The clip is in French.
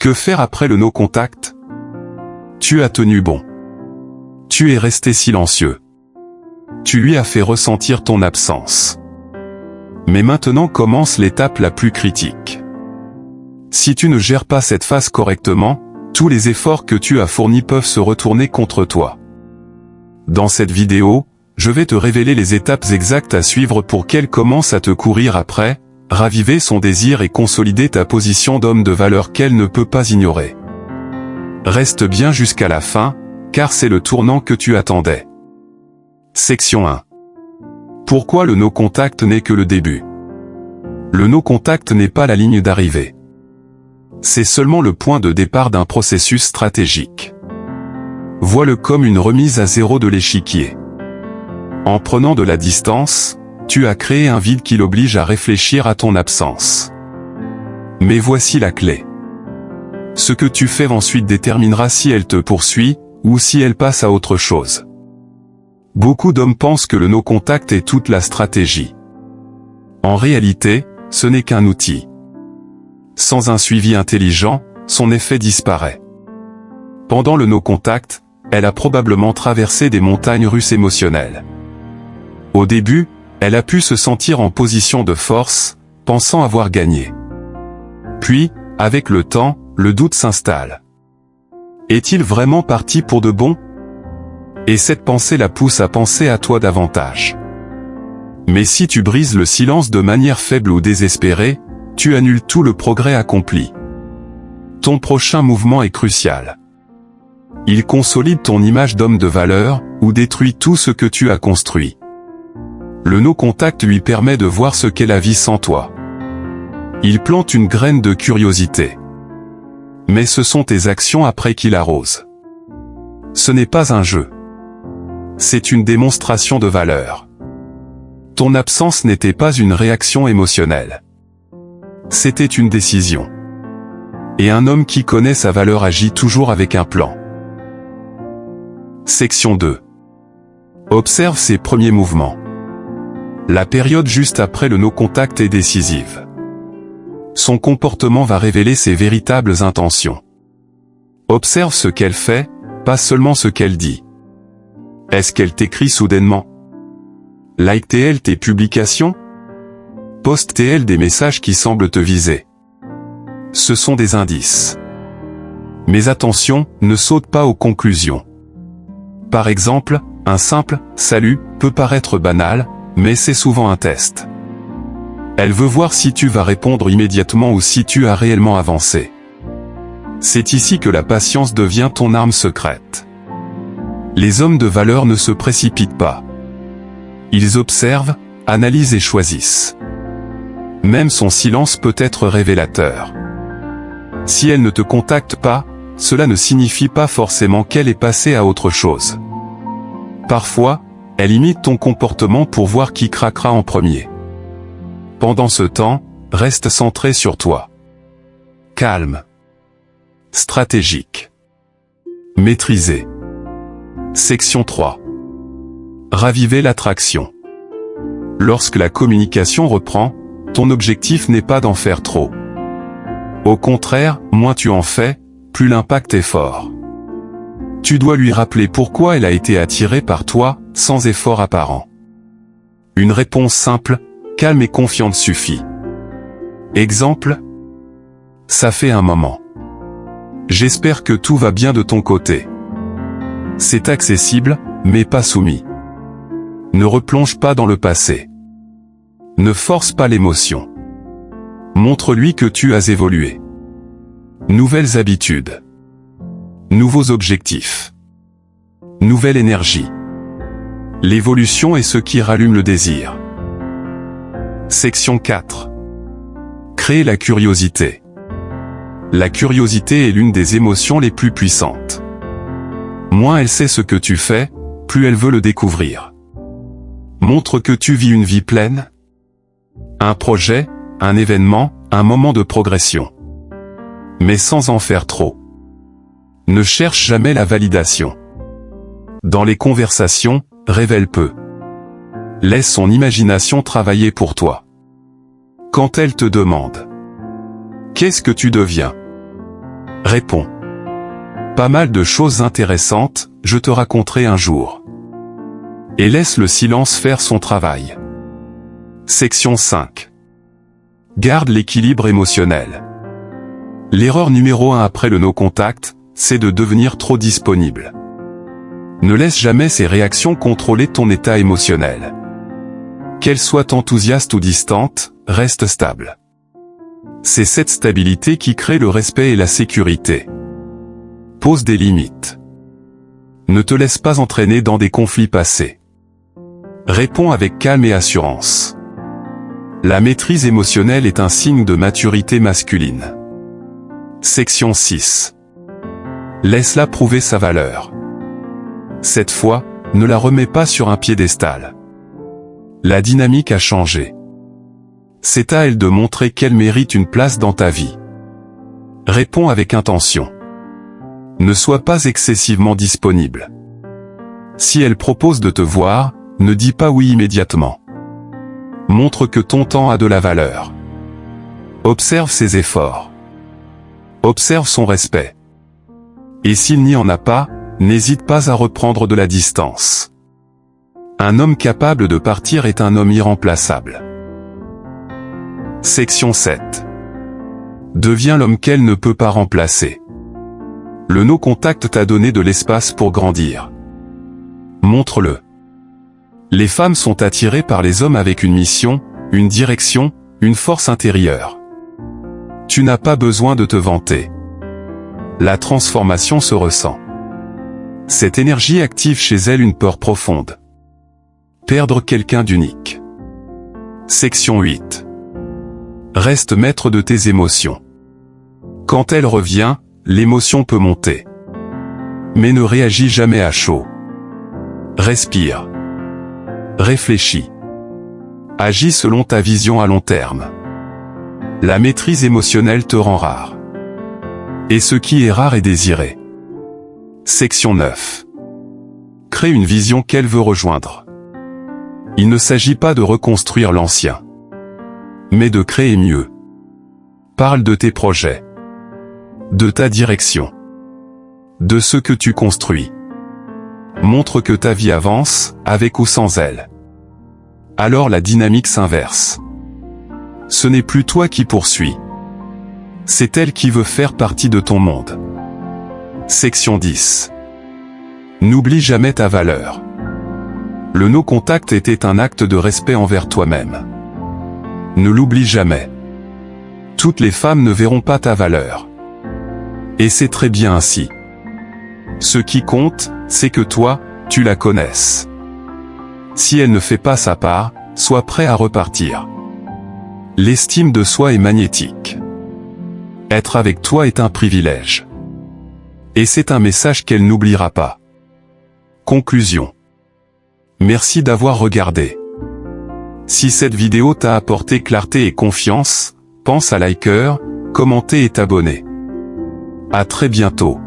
Que faire après le no contact? Tu as tenu bon. Tu es resté silencieux. Tu lui as fait ressentir ton absence. Mais maintenant commence l'étape la plus critique. Si tu ne gères pas cette phase correctement, tous les efforts que tu as fournis peuvent se retourner contre toi. Dans cette vidéo, je vais te révéler les étapes exactes à suivre pour qu'elle commence à te courir après, raviver son désir et consolider ta position d'homme de valeur qu'elle ne peut pas ignorer. Reste bien jusqu'à la fin, car c'est le tournant que tu attendais. Section 1. Pourquoi le no contact n'est que le début? Le no contact n'est pas la ligne d'arrivée. C'est seulement le point de départ d'un processus stratégique. Vois-le comme une remise à zéro de l'échiquier. En prenant de la distance, tu as créé un vide qui l'oblige à réfléchir à ton absence. Mais voici la clé. Ce que tu fais ensuite déterminera si elle te poursuit, ou si elle passe à autre chose. Beaucoup d'hommes pensent que le no contact est toute la stratégie. En réalité, ce n'est qu'un outil. Sans un suivi intelligent, son effet disparaît. Pendant le no contact, elle a probablement traversé des montagnes russes émotionnelles. Au début, elle a pu se sentir en position de force, pensant avoir gagné. Puis, avec le temps, le doute s'installe. Est-il vraiment parti pour de bon? Et cette pensée la pousse à penser à toi davantage. Mais si tu brises le silence de manière faible ou désespérée, tu annules tout le progrès accompli. Ton prochain mouvement est crucial. Il consolide ton image d'homme de valeur, ou détruit tout ce que tu as construit. Le no contact lui permet de voir ce qu'est la vie sans toi. Il plante une graine de curiosité. Mais ce sont tes actions après qui l'arrosent. Ce n'est pas un jeu. C'est une démonstration de valeur. Ton absence n'était pas une réaction émotionnelle. C'était une décision. Et un homme qui connaît sa valeur agit toujours avec un plan. Section 2. Observe ses premiers mouvements. La période juste après le no contact est décisive. Son comportement va révéler ses véritables intentions. Observe ce qu'elle fait, pas seulement ce qu'elle dit. Est-ce qu'elle t'écrit soudainement? Like-t-elle tes publications? Poste-t-elle des messages qui semblent te viser? Ce sont des indices. Mais attention, ne saute pas aux conclusions. Par exemple, un simple « salut » peut paraître banal, mais c'est souvent un test. Elle veut voir si tu vas répondre immédiatement ou si tu as réellement avancé. C'est ici que la patience devient ton arme secrète. Les hommes de valeur ne se précipitent pas. Ils observent, analysent et choisissent. Même son silence peut être révélateur. Si elle ne te contacte pas, cela ne signifie pas forcément qu'elle est passée à autre chose. Parfois, elle imite ton comportement pour voir qui craquera en premier. Pendant ce temps, reste centré sur toi. Calme. Stratégique. Maîtrisé. Section 3. Raviver l'attraction. Lorsque la communication reprend, ton objectif n'est pas d'en faire trop. Au contraire, moins tu en fais, plus l'impact est fort. Tu dois lui rappeler pourquoi elle a été attirée par toi, sans effort apparent. Une réponse simple, calme et confiante suffit. Exemple. Ça fait un moment. J'espère que tout va bien de ton côté. C'est accessible, mais pas soumis. Ne replonge pas dans le passé. Ne force pas l'émotion. Montre-lui que tu as évolué. Nouvelles habitudes. Nouveaux objectifs. Nouvelle énergie. L'évolution est ce qui rallume le désir. Section 4. Créer la curiosité. La curiosité est l'une des émotions les plus puissantes. Moins elle sait ce que tu fais, plus elle veut le découvrir. Montre que tu vis une vie pleine. Un projet, un événement, un moment de progression. Mais sans en faire trop. Ne cherche jamais la validation. Dans les conversations, révèle peu. Laisse son imagination travailler pour toi. Quand elle te demande « Qu'est-ce que tu deviens ?» Réponds. Pas mal de choses intéressantes, je te raconterai un jour. Et laisse le silence faire son travail. Section 5. Garde l'équilibre émotionnel. L'erreur numéro 1 après le no contact, c'est de devenir trop disponible. Ne laisse jamais ces réactions contrôler ton état émotionnel. Qu'elles soient enthousiastes ou distantes, reste stable. C'est cette stabilité qui crée le respect et la sécurité. Pose des limites. Ne te laisse pas entraîner dans des conflits passés. Réponds avec calme et assurance. La maîtrise émotionnelle est un signe de maturité masculine. Section 6. Laisse-la prouver sa valeur. Cette fois, ne la remets pas sur un piédestal. La dynamique a changé. C'est à elle de montrer qu'elle mérite une place dans ta vie. Réponds avec intention. Ne sois pas excessivement disponible. Si elle propose de te voir, ne dis pas oui immédiatement. Montre que ton temps a de la valeur. Observe ses efforts. Observe son respect. Et s'il n'y en a pas, n'hésite pas à reprendre de la distance. Un homme capable de partir est un homme irremplaçable. Section 7. Deviens l'homme qu'elle ne peut pas remplacer. Le no contact t'a donné de l'espace pour grandir. Montre-le. Les femmes sont attirées par les hommes avec une mission, une direction, une force intérieure. Tu n'as pas besoin de te vanter. La transformation se ressent. Cette énergie active chez elle une peur profonde. Perdre quelqu'un d'unique. Section 8. Reste maître de tes émotions. Quand elle revient, l'émotion peut monter. Mais ne réagis jamais à chaud. Respire. Réfléchis. Agis selon ta vision à long terme. La maîtrise émotionnelle te rend rare. Et ce qui est rare est désiré. Section 9. Crée une vision qu'elle veut rejoindre. Il ne s'agit pas de reconstruire l'ancien, mais de créer mieux. Parle de tes projets, de ta direction, de ce que tu construis. Montre que ta vie avance, avec ou sans elle. Alors la dynamique s'inverse. Ce n'est plus toi qui poursuis. C'est elle qui veut faire partie de ton monde. Section 10. N'oublie jamais ta valeur. Le no contact était un acte de respect envers toi-même. Ne l'oublie jamais. Toutes les femmes ne verront pas ta valeur. Et c'est très bien ainsi. Ce qui compte, c'est que toi, tu la connaisses. Si elle ne fait pas sa part, sois prêt à repartir. L'estime de soi est magnétique. Être avec toi est un privilège. Et c'est un message qu'elle n'oubliera pas. Conclusion. Merci d'avoir regardé. Si cette vidéo t'a apporté clarté et confiance, pense à liker, commenter et t'abonner. À très bientôt.